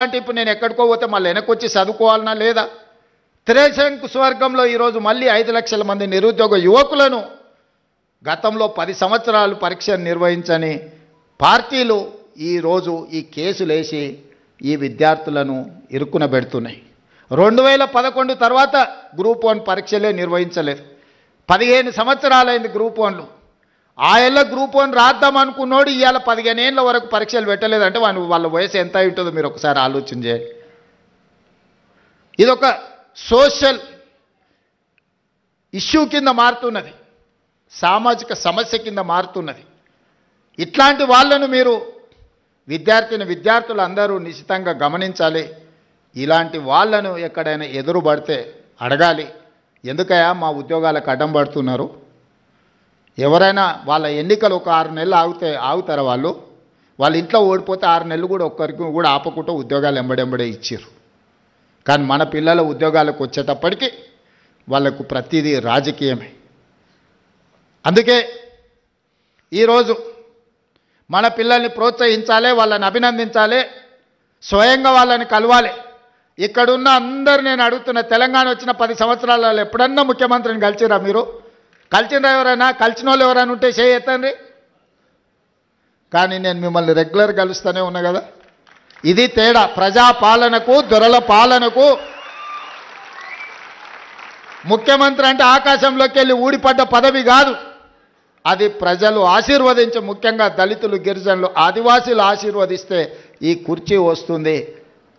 అంటే ఇప్పుడు నేను ఎక్కడికో పోతే మళ్ళీ వెనకొచ్చి చదువుకోవాలన్నా లేదా? త్రిశంకు స్వర్గంలో ఈరోజు మళ్ళీ 5 లక్షల మంది నిరుద్యోగ యువకులను గతంలో 10 సంవత్సరాలు పరీక్ష నిర్వహించని పార్టీలు ఈరోజు ఈ కేసులేసి ఈ విద్యార్థులను ఇరుక్కున పెడుతున్నాయి. 2011 తర్వాత గ్రూప్ 1 పరీక్షలే నిర్వహించలేదు. 15 సంవత్సరాలైంది గ్రూప్ 1లో. ఆయల్ల గ్రూప్ 1 రాద్దాం అనుకున్నోడు ఇవాళ 15 ఏళ్ళ వరకు పరీక్షలు పెట్టలేదంటే వాళ్ళ వయసు ఎంత ఉంటుందో మీరు ఒకసారి ఆలోచన చేయండి. ఇదొక సోషల్ ఇష్యూ కింద మారుతున్నది, సామాజిక సమస్య కింద మారుతున్నది. ఇట్లాంటి వాళ్ళను మీరు విద్యార్థులు అందరూ నిశ్చితంగా గమనించాలి. ఇలాంటి వాళ్ళను ఎక్కడైనా ఎదురుపడితే అడగాలి, ఎందుకయ్యా మా ఉద్యోగాలకు అడ్డం పడుతున్నారు? ఎవరైనా వాళ్ళ ఎన్నికలు ఒక 6 నెలలు ఆగుతారా? వాళ్ళ ఇంట్లో ఓడిపోతే 6 నెలలు కూడా ఒక్కరికి కూడా ఆపకుండా ఉద్యోగాలు ఎంబడెంబడే ఇచ్చారు. కానీ మన పిల్లల ఉద్యోగాలకు వచ్చేటప్పటికి వాళ్ళకు ప్రతిదీ రాజకీయమే. అందుకే ఈరోజు మన పిల్లల్ని ప్రోత్సహించాలి, వాళ్ళని అభినందించాలి, స్వయంగా వాళ్ళని కలవాలి. ఇక్కడున్న అందరు నేను అడుగుతున్న, తెలంగాణ వచ్చిన 10 సంవత్సరాలలో ఎప్పుడన్నా ముఖ్యమంత్రిని కలిసిరా? మీరు కలిసిరా? ఎవరైనా కలిసిన వాళ్ళు ఎవరైనా ఉంటే చేయొద్దండి. కానీ నేను మిమ్మల్ని రెగ్యులర్ కలుస్తూనే ఉన్నా కదా. ఇది తేడా. ప్రజాపాలనకు దొరల పాలనకు. ముఖ్యమంత్రి అంటే ఆకాశంలోకి వెళ్ళి ఊడిపడ్డ పదవి కాదు, అది ప్రజలు ఆశీర్వదించి, ముఖ్యంగా దళితులు, గిరిజనులు, ఆదివాసీలు ఆశీర్వదిస్తే ఈ కుర్చీ వస్తుంది.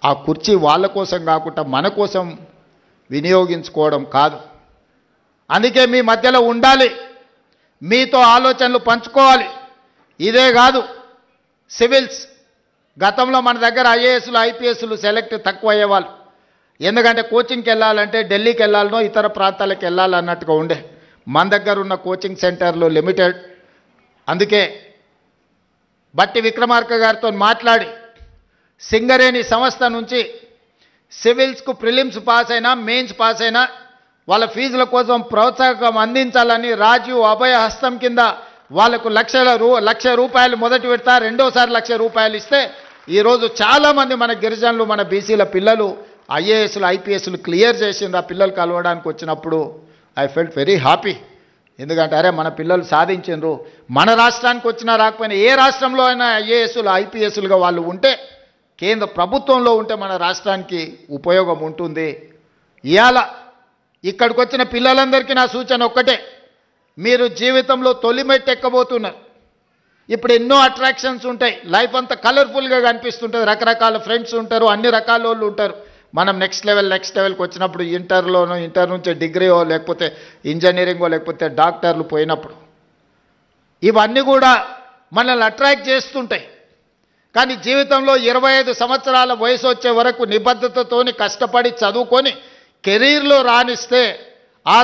ఆ కుర్చీ వాళ్ళ కోసం కాకుండా మన కోసం వినియోగించుకోవడం కాదు. అందుకే మీ మధ్యలో ఉండాలి, మీతో ఆలోచనలు పంచుకోవాలి. ఇదే కాదు, సివిల్స్ గతంలో మన దగ్గర ఐఏఎస్లు ఐపీఎస్లు సెలెక్ట్ తక్కువ అయ్యేవాళ్ళు. ఎందుకంటే కోచింగ్కి వెళ్ళాలంటే ఢిల్లీకి వెళ్ళాలనో ఇతర ప్రాంతాలకు వెళ్ళాలన్నట్టుగా ఉండే. మన దగ్గర ఉన్న కోచింగ్ సెంటర్లు లిమిటెడ్. అందుకే బట్టి విక్రమార్క గారితో మాట్లాడి సింగరేణి సంస్థ నుంచి సివిల్స్కు ప్రిలిమ్స్ పాస్ అయినా మెయిన్స్ పాస్ అయినా వాళ్ళ ఫీజుల కోసం ప్రోత్సాహకం అందించాలని రాజీవ్ అభయ హస్తం కింద వాళ్ళకు లక్ష రూపాయలు మొదటి విడత, రెండోసారి ₹1,00,000 ఇస్తే ఈరోజు చాలామంది మన గిరిజనులు, మన బీసీల పిల్లలు ఐఏఎస్లు ఐపీఎస్లు క్లియర్ చేసింది. ఆ పిల్లలు కలవడానికి వచ్చినప్పుడు ఐ ఫెల్ట్ వెరీ హ్యాపీ. ఎందుకంటే అరే మన పిల్లలు సాధించారు. మన రాష్ట్రానికి వచ్చినా రాకపోయినా ఏ రాష్ట్రంలో అయినా ఐఏఎస్లు ఐపీఎస్లుగా వాళ్ళు ఉంటే, కేంద్ర ప్రభుత్వంలో ఉంటే మన రాష్ట్రానికి ఉపయోగం ఉంటుంది. ఇవాళ ఇక్కడికి వచ్చిన పిల్లలందరికీ నా సూచన ఒక్కటే, మీరు జీవితంలో తొలిమెట్టు ఎక్కబోతున్నారు. ఇప్పుడు ఎన్నో అట్రాక్షన్స్ ఉంటాయి, లైఫ్ అంతా కలర్ఫుల్గా కనిపిస్తుంటుంది, రకరకాల ఫ్రెండ్స్ ఉంటారు, అన్ని రకాల వాళ్ళు ఉంటారు. మనం నెక్స్ట్ లెవెల్కి వచ్చినప్పుడు ఇంటర్ నుంచి డిగ్రీయో లేకపోతే ఇంజనీరింగో లేకపోతే డాక్టర్లు పోయినప్పుడు ఇవన్నీ కూడా మనల్ని అట్రాక్ట్ చేస్తుంటాయి. కానీ జీవితంలో 25 సంవత్సరాల వయసు వచ్చే వరకు నిబద్ధతతోని కష్టపడి చదువుకొని కెరీర్లో రాణిస్తే